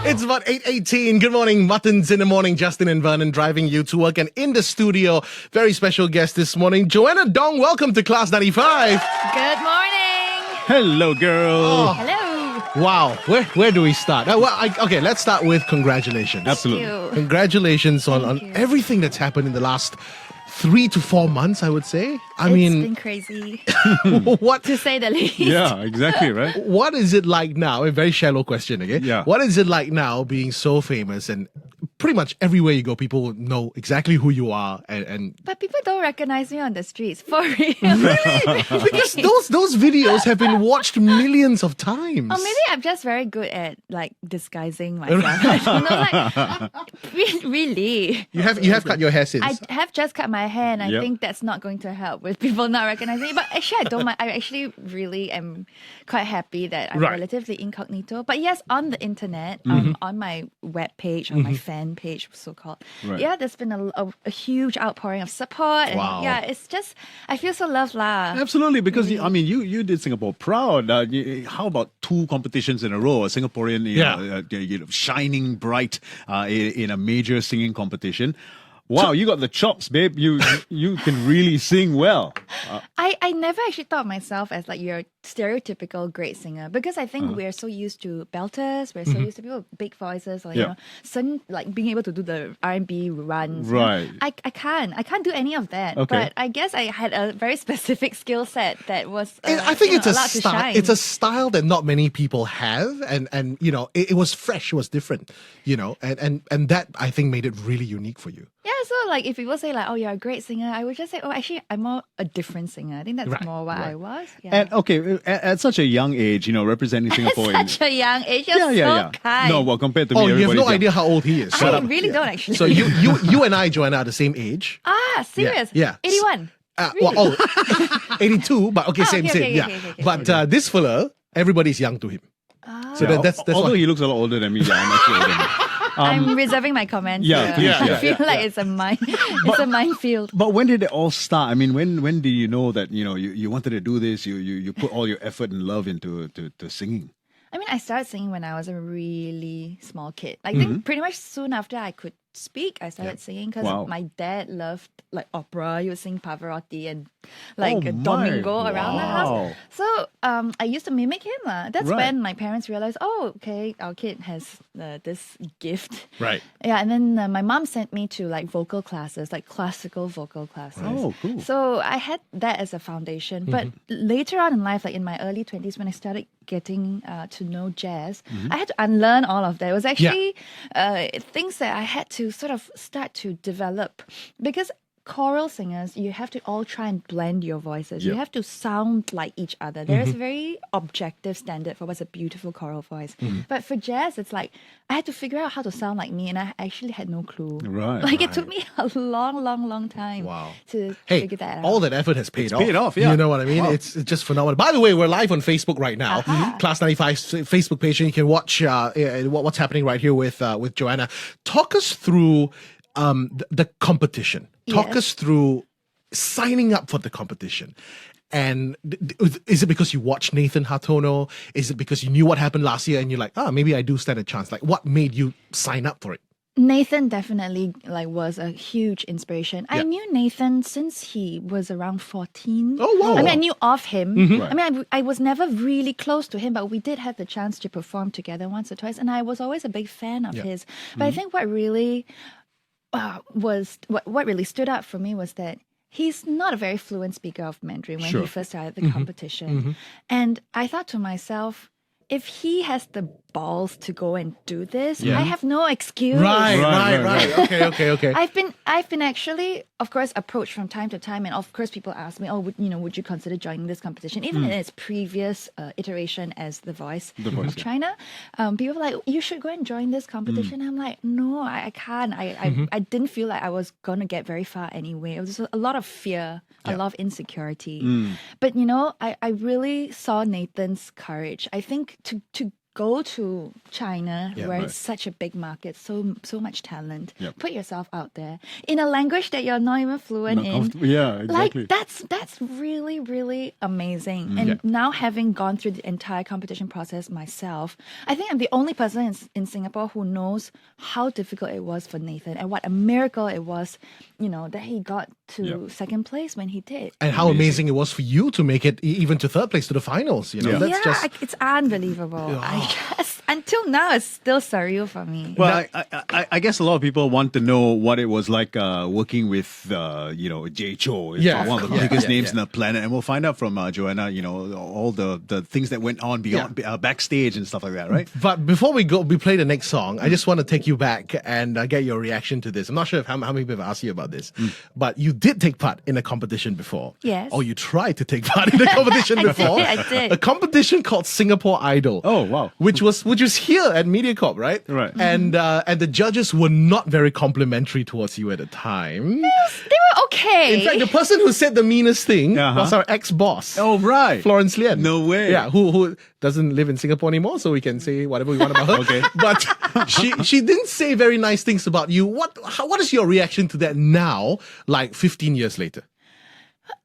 It's about 8:18. Good morning. Muttons in the morning. Justin and Vernon driving you to work. And in the studio, very special guest this morning, Joanna Dong. Welcome to Class 95. Good morning. Hello, girl. Oh, Hello. wow. Where do we start? Okay, let's start with congratulations. Absolutely. Thank you. Congratulations on you. everything that's happened in the last 3 to 4 months, I would say. It's been crazy, what to say the least. Yeah, exactly, right? what is it like now? A very shallow question again. Yeah. What is it like now being so famous and pretty much everywhere you go, people know exactly who you are and But people don't recognize me on the streets, for real. because those videos have been watched millions of times. Or maybe I'm just very good at like disguising myself. I don't know, like really. You have cut your hair since. I have just cut my hair, and I Yep. think that's not going to help with people not recognizing me. But actually, I don't mind. I actually really am quite happy that I'm Right. relatively incognito. But yes, on the internet, on my web page, on my fan page, so called. Right. Yeah, there's been a huge outpouring of support. Wow. And yeah, it's just I feel so loved lah. Absolutely, because you did Singapore proud. How about 2 competitions in a row? A Singaporean, shining bright in a major singing competition. Wow, you got the chops, babe. You can really sing well. I never actually thought of myself as like your stereotypical great singer, because I think we're so used to belters, we're so used to people with big voices, or Yeah. like being able to do the R&B runs. you know. Right. I can't do any of that. Okay. But I guess I had a very specific skill set that was I think it's a allowed to style. shine. It's a style that not many people have, and it was fresh, it was different, and that I think made it really unique for you. Yeah, so like if people say like, oh, you're a great singer, I would just say, oh, actually, I'm more a different singer. I think that's Right, more what right. I was. Yeah. And okay, at such a young age, representing Singapore. At such a young age, you're so kind. No, well, compared to me, Oh, you have no everybody's young. idea how old he is. Shut I up. really don't actually. So you and I, Joanna, are the same age. Serious? Yeah. 81. Well, 82, but okay, same. okay, Yeah. okay. But this fella, everybody's young to him. So Yeah, that's although why. he looks a lot older than me, yeah, I'm actually older than you. I'm reserving my comments. yeah, here. please, I feel like it's a minefield. But when did it all start? I mean, when did you know that you wanted to do this? You put all your effort and love into to singing. I mean, I started singing when I was a really small kid. I think pretty much soon after I could speak, I started singing because Wow. my dad loved like opera. He would sing Pavarotti and like Oh, my. Domingo around the Wow. house. So I used to mimic him. That's Right. when my parents realized, oh, okay, our kid has this gift. Right. Yeah, and then my mom sent me to like vocal classes, like classical vocal classes. Oh, cool. So I had that as a foundation. But later on in life, like in my early 20s, when I started getting to know jazz, I had to unlearn all of that. It was actually things that I had to sort of start to develop, because choral singers, you have to all try and blend your voices. You Yep. have to sound like each other. There is a very objective standard for what's a beautiful choral voice. But for jazz, it's like I had to figure out how to sound like me, and I actually had no clue. Right, Like it took me a long time Wow. to Hey, figure that out. all that effort has paid off. paid off, yeah. You know what I mean? Wow. It's just phenomenal. By the way, we're live on Facebook right now. Class 95's Facebook page, and you can watch what's happening right here with Joanna. Talk us through the competition. Talk Yes. us through signing up for the competition. And is it because you watched Nathan Hartono? Is it because you knew what happened last year and you're like, maybe I do stand a chance? Like, what made you sign up for it? Nathan definitely was a huge inspiration. I Yeah. knew Nathan since he was around 14. Oh, wow. I mean, I knew of him. Right. I mean, I was never really close to him, but we did have the chance to perform together once or twice, and I was always a big fan of Yeah. his. But I think what really what really stood out for me was that he's not a very fluent speaker of Mandarin when Sure. he first started the competition. And I thought to myself, if he has the balls to go and do this, I have no excuse. Right. Okay. I've been actually, of course, approached from time to time, and of course, people ask me, "Oh, would you consider joining this competition?" Even in its previous iteration as The Voice Voice, of China, people were like, "You should go and join this competition." I'm like, "No, I can't. I didn't feel like I was gonna get very far anyway. It was a lot of fear, a lot of insecurity. But I really saw Nathan's courage. I think to go to China, Yeah, where right. it's such a big market, so much talent. Yep. Put yourself out there in a language that you're not even fluent Not in. comfortable. Yeah, exactly. Like that's really, really amazing. Mm. And now having gone through the entire competition process myself, I think I'm the only person in Singapore who knows how difficult it was for Nathan and what a miracle it was, that he got to Yep. second place when he did. And how amazing it was for you to make it even to third place to the finals. Yeah. That's just It's unbelievable. I guess until now it's still surreal for me. Well, I guess a lot of people want to know what it was like working with, Jay Cho, Yeah, one of the yeah, biggest yeah, names yeah. in the planet. And we'll find out from Joanna, all the things that went on beyond backstage and stuff like that, right? But before we play the next song, I just want to take you back and get your reaction to this. I'm not sure how many people have asked you about this, but you did take part in a competition before. Yes. Or you tried to take part in a competition before. I did. A competition called Singapore Idol. Oh, wow. Which was here at Mediacorp, right? Right. And the judges were not very complimentary towards you at the time. They were okay. In fact, the person who said the meanest thing Uh-huh. was our ex-boss. Oh, right. Florence Lien. No way. Yeah, who doesn't live in Singapore anymore, so we can say whatever we want about her. Okay. But she didn't say very nice things about you. What is your reaction to that now, like 15 years later?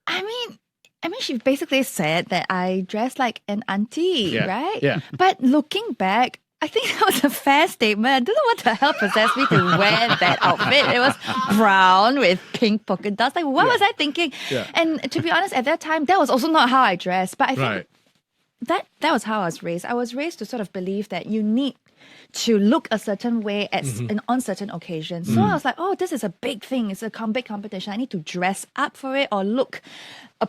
I mean, she basically said that I dress like an auntie, Yeah, right? yeah. But looking back, I think that was a fair statement. I don't know what the hell possessed me to wear that outfit. It was brown with pink polka dots. Like, what was I thinking? Yeah. And to be honest, at that time, that was also not how I dressed. But I think Right. that was how I was raised. I was raised to sort of believe that you need to look a certain way on certain occasions. So I was like, oh, this is a big thing. It's a big competition. I need to dress up for it or look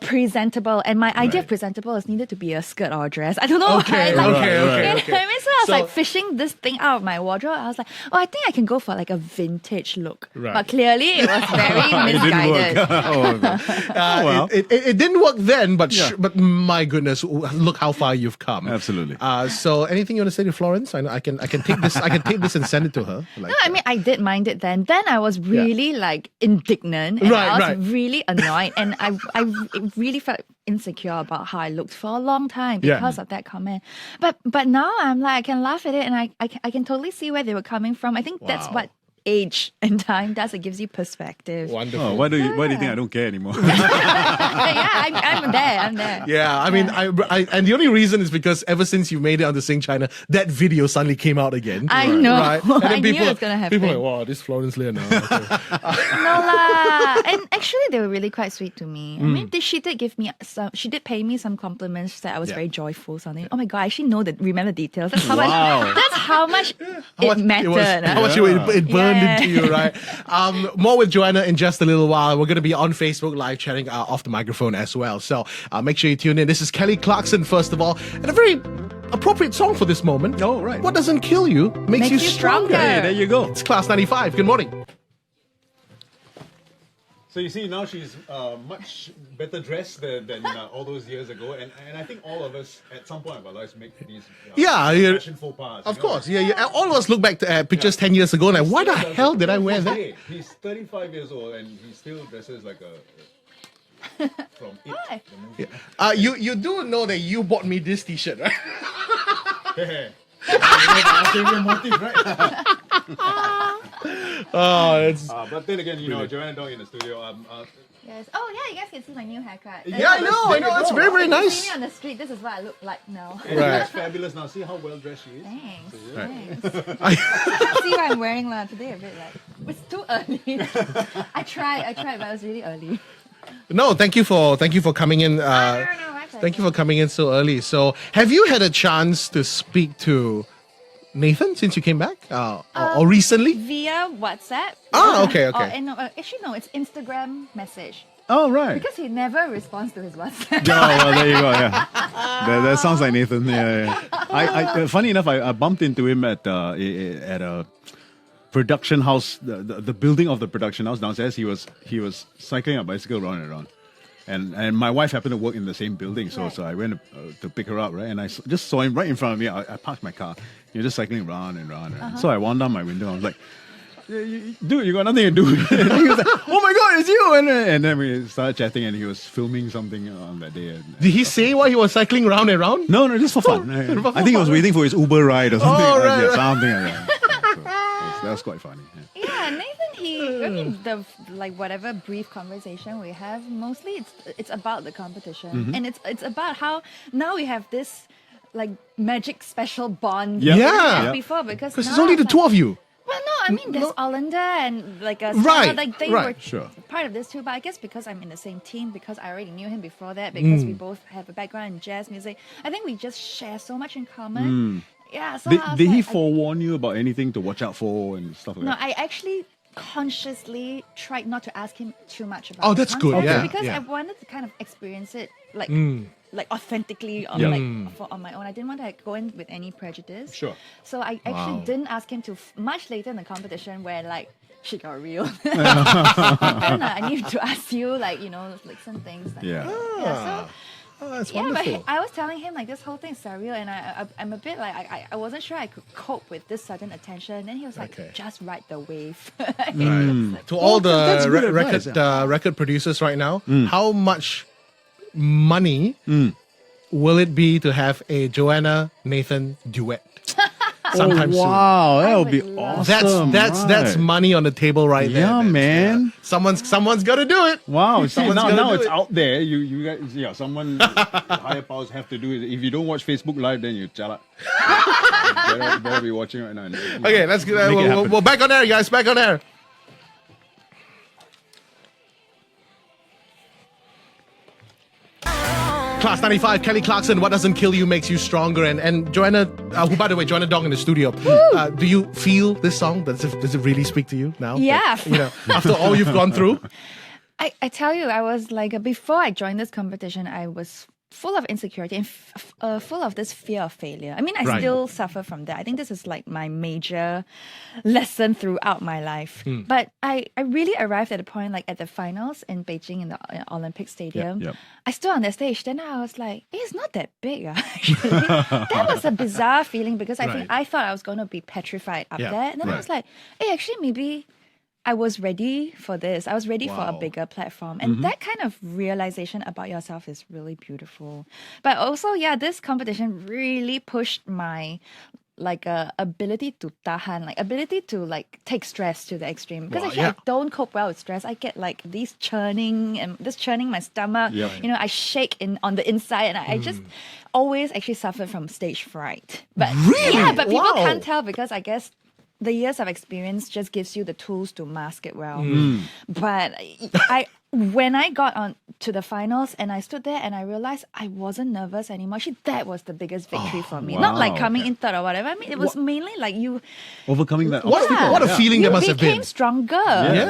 presentable. And my idea of presentable is needed to be a skirt or a dress. I don't know Okay, why. Like, okay, you know what I okay. mean? So I was So- like fishing this thing out of my wardrobe. I was like, oh, I think I can go for like a vintage look. Right. But clearly it was very It didn't misguided. work. Oh, okay. well. It didn't work then, but Yeah. but my goodness, look how far you've come. Absolutely. So anything you want to say to Florence? I can take this. I can take this and send it to her. Like, No, I mean, I did mind it then. Then I was really like indignant and Right, I was right. really annoyed and I really felt insecure about how I looked for a long time Yeah. because of that comment. But now I'm like, I can laugh at it and I can totally see where they were coming from. I think that's Wow. what age and time does. It gives you perspective. wonderful. Oh, why do you think I don't care anymore? I'm there. I'm there. Yeah, I mean, I and the only reason is because ever since you made it onto Sing China, that video suddenly came out again. I know. Right? And then I knew people, it was gonna happen. People are like, wow, this Florence Lien now. Okay. No lah. And actually, they were really quite sweet to me. I mean, she did give me some. She did pay me some compliments that I was Yeah. very joyful. Something. Oh my god, I actually remember details. That's how Wow. much. That's how much it mattered. How much it burned Yeah. into you, right? More with Joanna in just a little while. We're going to be on Facebook Live chatting off the microphone as well. So make sure you tune in. This is Kelly Clarkson, first of all, and a very appropriate song for this moment. Oh, right. What doesn't kill you makes you stronger. Hey, there you go. It's Class 95. Good morning. So you see, now she's much better dressed than all those years ago, and I think all of us at some point of our lives make these fashion faux pas. Of course. Yeah. All of us look back to pictures 10 years ago and like, why the hell did I wear that? He's 35 years old and he still dresses like a from It. Why? The movie. You do know that you bought me this t-shirt, right? Our favorite motif, right? Oh, it's... But then again, Joanna Dong in the studio. Yes. Oh yeah, you guys can see my new haircut. Yeah, I know. It's very, very If you nice. see me on the street, this is what I look like now. She looks fabulous now. See how well dressed she is. Thanks. Right. Thanks. See what I'm wearing lah. Today a bit like it's too early. I tried, but it was really early. No, thank you for coming in. No, my pleasure. Thank you for coming in so early. So, have you had a chance to speak to Nathan since you came back, or recently? Via WhatsApp. Okay. Actually, no, it's Instagram message. Oh, right. Because he never responds to his WhatsApp. Oh, well, there you go. Yeah, that sounds like Nathan. Yeah. I funny enough, I bumped into him at a production house, the building of the production house downstairs. He was cycling a bicycle round and around, and my wife happened to work in the same building, so I went to pick her up, right, and I just saw him right in front of me. I parked my car. He was just cycling round and round. So I wound down my window. I was like, dude, you got nothing to do. And he was like, oh my God, it's you. And then we started chatting and he was filming something on that day. Did he say why he was cycling round and round? No, just for fun. I think he was waiting for his Uber ride or something. Oh, right, right. Something like that. So that was quite funny. Yeah. Yeah, Nathan, I mean, whatever brief conversation we have, mostly it's about the competition. And it's about how now we have this like magic special bond Yeah. that we Yeah. had before because Because now it's only the it's two like, of you. Well, no, I mean, there's Olinda and like a Right, like they right, were sure. part of this too. But I guess because I'm in the same team, because I already knew him before that, because we both have a background in jazz music, I think we just share so much in common. Yeah. So I was Did he like, forewarn you about anything to watch out for and stuff like No, that? I actually consciously tried not to ask him too much about. Oh, the that's good, concept yeah, because yeah. I wanted to kind of experience it like authentically on on my own. I didn't want to go in with any prejudice. Sure. So I actually didn't ask him to much later in the competition where like shit got real. Then I need to ask you like some things. Like, Yeah. So Oh, that's yeah, wonderful. but I was telling him like this whole thing is surreal, and I'm a bit like I wasn't sure I could cope with this sudden attention. And then he was like, Okay. just ride the wave. To all that's the good advice, record producers right now, how much money will it be to have a Joanna Nathan duet sometime soon? Wow, that I would be would love awesome. That's right. money on the table right there. Yeah, That's- man. Someone's got to do it. Wow, see, Someone's now gotta do it's it. out there. You guys, someone higher powers have to do it. If you don't watch Facebook Live, then you chala. You better be watching right now. Okay, let's get. Make it happen. We're back on air, guys. Back on air. Class 95, Kelly Clarkson, What Doesn't Kill You Makes You Stronger. And Joanna, who, by the way, Joanna Dong in the studio. Do you feel this song? Does it really speak to you now? Yeah. That, after all you've gone through? I tell you, I was like, before I joined this competition, I was full of insecurity and full of this fear of failure. I mean, I Right. still suffer from that. I think this is like my major lesson throughout my life. But I really arrived at a point, like at the finals in Beijing in the Olympic Stadium. yep. I stood on the stage, then I was like, it's not that big, actually. That was a bizarre feeling because Right. I thought I was going to be petrified up Yeah, there. And then I right. was like, hey, actually, maybe I was ready for this. I was ready for a Wow. bigger platform. And that kind of realization about yourself is really beautiful. But also, yeah, this competition really pushed my ability to tahan, ability to take stress to the extreme. Because Wow, actually yeah. I don't cope well with stress. I get these churning and this churning my stomach. Yeah. I shake on the inside and I just always actually suffer from stage fright. But Really? yeah, but people Wow. can't tell because I guess the years of experience just gives you the tools to mask it well. But when I got on to the finals and I stood there and I realized I wasn't nervous anymore. Actually, that was the biggest victory for me. Not like wow. coming in third or whatever. I mean, it was mainly like you Overcoming that What, obstacle. what a feeling you there must have became been. stronger. Yeah.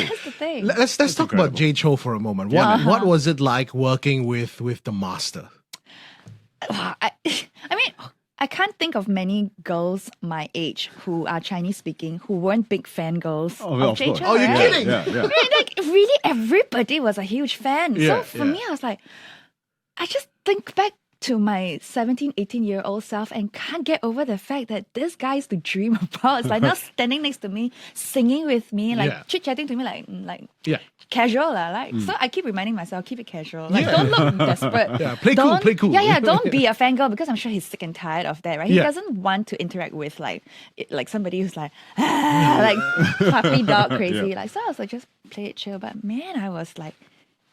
That's the thing. Let's talk about incredible. Jay Cho for a moment. What was it like working with the master? I mean, I can't think of many girls my age who are Chinese speaking who weren't big fangirls Oh, well, of of Jay course. Chou, Oh, you're right? kidding? Yeah. Right, really everybody was a huge fan. Yeah, So for yeah. me, I was like, I just think back to my 17, 18-year-old self and can't get over the fact that this guy is to dream about. It's like now standing next to me, singing with me, Yeah. chit-chatting to me like Yeah. casual. So I keep reminding myself, keep it casual. Like, Yeah. don't look desperate. Yeah, play cool, Don't- play cool. Yeah, don't be a fangirl because I'm sure he's sick and tired of that, right? He Yeah. doesn't want to interact with like somebody who's like puppy dog crazy. Yeah. So I was like, just play it chill. But man, I was like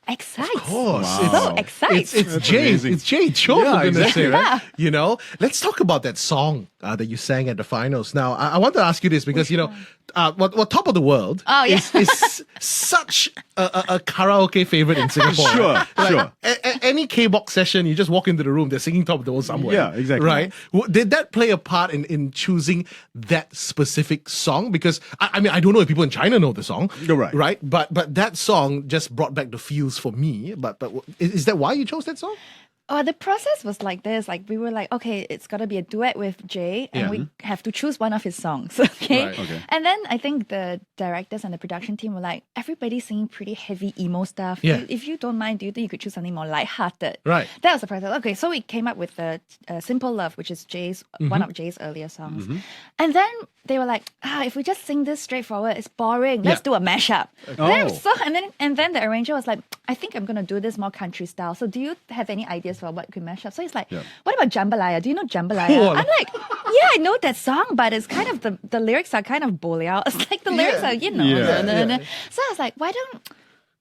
excited. Of course. Wow. So excited. It's Jay. amazing. It's Jay Cho, Yeah, for goodness exactly. sake, right? Let's talk about that song that you sang at the finals. Now, I want to ask you this because, what Top of the World Oh, yeah. is such a karaoke favorite in Singapore. Sure, right? sure. Any K-box session, you just walk into the room, they're singing Top of the World somewhere. Yeah, exactly. Right? Did that play a part in choosing that specific song? Because, I mean, I don't know if people in China know the song. You're right. Right? But that song just brought back the feels for me. But is that why you chose that song? The process was like this. Like we were like, okay, it's got to be a duet with Jay, and we have to choose one of his songs. Okay? Right. Okay. And then I think the directors and the production team were like, everybody's singing pretty heavy emo stuff. Yeah. If you don't mind, do you think you could choose something more lighthearted? Right. That was the process. Okay, so we came up with the Simple Love, which is one of Jay's earlier songs. And then they were like, if we just sing this straightforward, it's boring. Let's do a mashup. And then the arranger was like, I think I'm gonna do this more country style. So do you have any ideas for what we could mash up? So he's like, what about Jambalaya? Do you know Jambalaya? Oh. I'm like, yeah, I know that song, but it's kind of the lyrics are kind of boleao. It's like the lyrics are, So I was like, why don't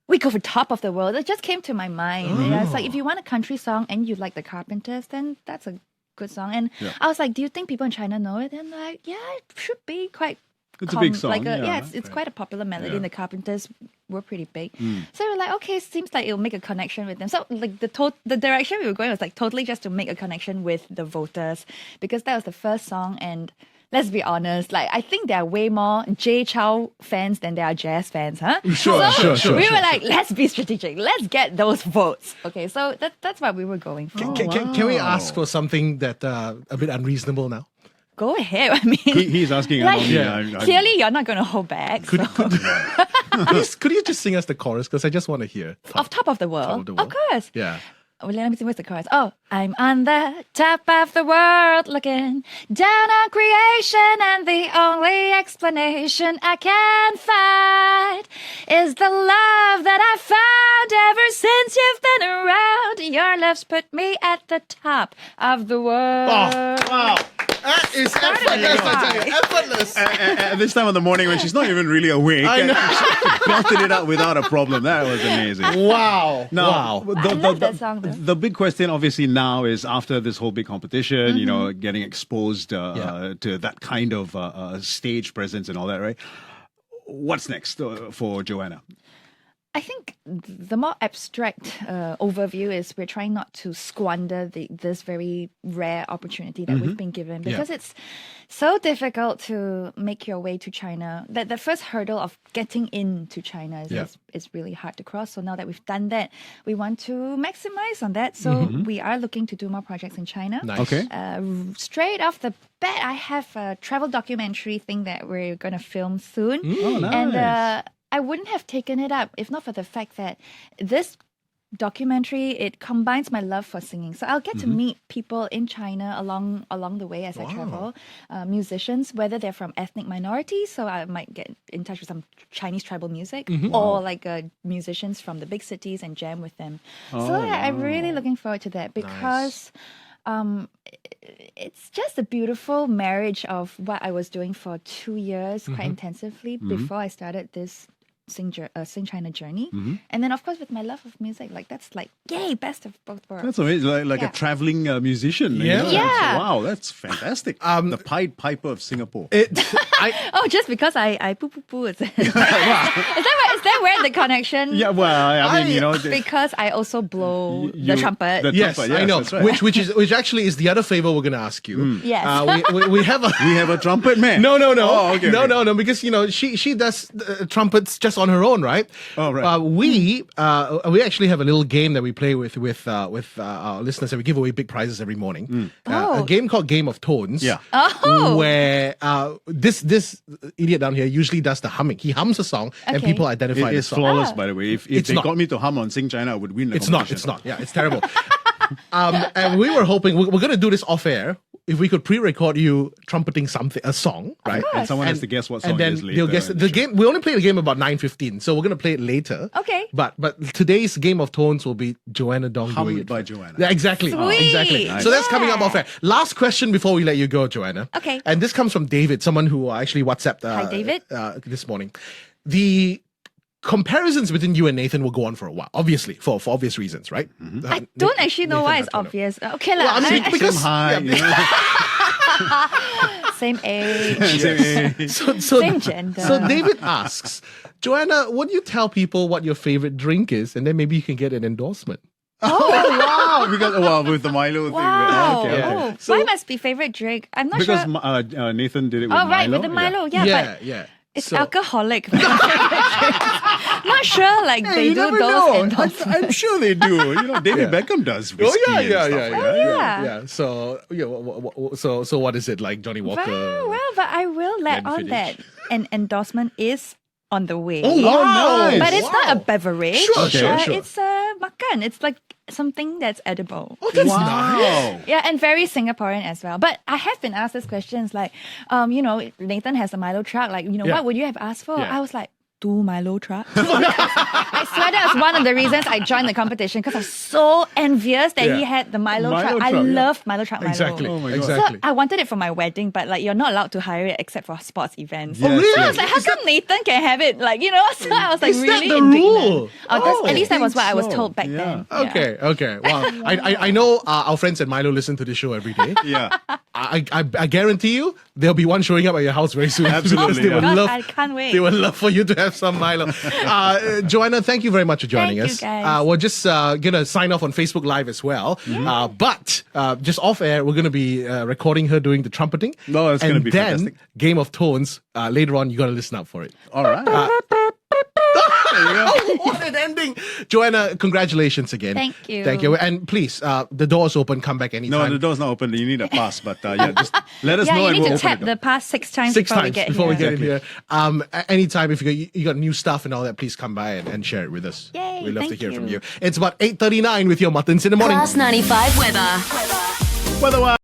we go for Top of the World? It just came to my mind. Yeah, it's like, if you want a country song and you like the Carpenters, then that's a good song. And I was like, do you think people in China know it? And like, yeah, it should be quite. It's a big song. It's quite a popular melody. And the Carpenters were pretty big. So we were like, okay, seems like it'll make a connection with them. So like the direction we were going was like totally just to make a connection with the voters, because that was the first song. And let's be honest, like I think there are way more Jay Chou fans than there are jazz fans, huh? Sure. We were like, let's be strategic. Let's get those votes. Okay, so that's what we were going for. Can we ask for something that a bit unreasonable now? Go ahead. I mean, He's asking. clearly you're not going to hold back. Could you just sing us the chorus? Because I just want to hear. Off Top of the World. Of course. Yeah. Well, let me see what's the chorus. Oh, I'm on the top of the world looking down on creation, and the only explanation I can find is the love that I found ever since you've been around. Your love's put me at the top of the world. Oh, wow. That is effortless, I tell you. Effortless. At this time of the morning when she's not even really awake, I know. she belted it out without a problem. That was amazing. Wow. Now, I love that song, though. the big question obviously now is, after this whole big competition, getting exposed to that kind of stage presence and all that, right? What's next for Joanna? I think the more abstract overview is we're trying not to squander this very rare opportunity that we've been given, because it's so difficult to make your way to China. That the first hurdle of getting into China is really hard to cross. So now that we've done that, we want to maximize on that. So we are looking to do more projects in China. Nice. Okay. Straight off the bat, I have a travel documentary thing that we're going to film soon. Oh, nice. And I wouldn't have taken it up if not for the fact that this documentary, it combines my love for singing. So I'll get to meet people in China along the way as I travel, musicians, whether they're from ethnic minorities, so I might get in touch with some Chinese tribal music, or like musicians from the big cities and jam with them. I'm really looking forward to that, because it's just a beautiful marriage of what I was doing for 2 years quite intensively before I started this Sing China journey. And then, of course, with my love of music, like that's like, yay, best of both worlds. That's amazing. Like a traveling musician. Yeah. Wow, that's fantastic. The Pied Piper of Singapore. Just because I poo poo poo. Is that where the connection? Yeah, well, I mean, because I also blow the trumpet. Yes, trumpet, I know. That's right. Which actually is the other favor we're going to ask you. Yes. We have a We have a trumpet man. No. Oh, okay, No, because she does trumpets just on her own, right? Oh, right. We actually have a little game that we play with our listeners, and we give away big prizes every morning. A game called Game of Tones. Yeah. Where this idiot down here usually does the humming. He hums a song and Okay. people identify the It's song. flawless, by the way. If It's they not. got me to hum on Sing China, I would win the It's competition. not. Yeah, it's terrible. And we were hoping we're going to do this off air. If we could pre-record you trumpeting a song, right? And someone has to guess what song and then it is later. they'll guess the game. We only play the game about 9:15, so we're gonna play it later. Okay. But today's Game of Tones will be Joanna Dong doing Hummed it by Joanna. Yeah, exactly. Sweet. Exactly. Nice. So that's coming up Yeah. off air. Last question before we let you go, Joanna. Okay. And this comes from David, someone who actually WhatsApped. Hi, David. This morning. The comparisons between you and Nathan will go on for a while, obviously, for obvious reasons, right? I don't actually know why it's obvious. Okay, Well, I mean, I- because Same height, same age. So, Same gender. So David asks, Joanna, would you tell people what your favorite drink is, and then maybe you can get an endorsement? wow! Because with the Milo Wow. thing. Okay. So- Why must be favorite drink? I'm not Because sure. Nathan did it with Oh, right, Milo. with the Milo. Yeah, yeah, but yeah. It's So- alcoholic. Not sure, like they you do never those know. endorsements. I'm sure they do. You know, David Yeah. Beckham does Oh whiskey yeah, and yeah, stuff yeah, like yeah, that. yeah, Yeah. So so what is it like, Johnny Walker? Well, but I will let on Glenfiddich. that an endorsement is on the way. Oh, wow. nice. But it's not a Wow. beverage. Sure, sure. It's a makan. It's like something that's edible. Oh, that's Wow. nice. Yeah, and very Singaporean as well. But I have been asked this questions like, Nathan has a Milo truck. Like, Yeah. what would you have asked for? Yeah. I was like, 2 Milo truck. I swear that was one of the reasons I joined the competition because I was so envious that Yeah. he had the Milo, Milo truck. I truck, yeah. love Milo truck Milo. Exactly. Oh my God. exactly. So I wanted it for my wedding, but like you're not allowed to hire it except for sports events. Yes, really? So I yes. was like, how come Nathan can have it? Like, so I was like Is that really the indignant. rule? At least that I was think what I was so. told back Yeah. then. Yeah. Okay. Wow. I know our friends at Milo listen to this show every day. Yeah. I guarantee you there'll be one showing up at your house very soon. Absolutely, Because they yeah. would Gosh, love, I can't wait. They would love for you to have some Milo. Joanna, thank you very much for joining Thank you, us. guys. We're just gonna sign off on Facebook Live as well. But just off air, we're gonna be recording her doing the trumpeting. No, that's gonna and be then fantastic. Game of Tones later on. You gotta listen out for it. All right. What an ending, Joanna! Congratulations again. Thank you. Thank you. And please, the door's open. Come back anytime. No, the door's not open. You need a pass, but just let us Yeah, know you and need we'll to open tap the the door. past 6 times Six before times we get before here. we get in here. Anytime if you got new stuff and all that, please come by and share it with us. Yay, We'd love to thank hear from you. you. It's about 8:39 with your Muttons in the morning. Class 95 weather. Weather-wise.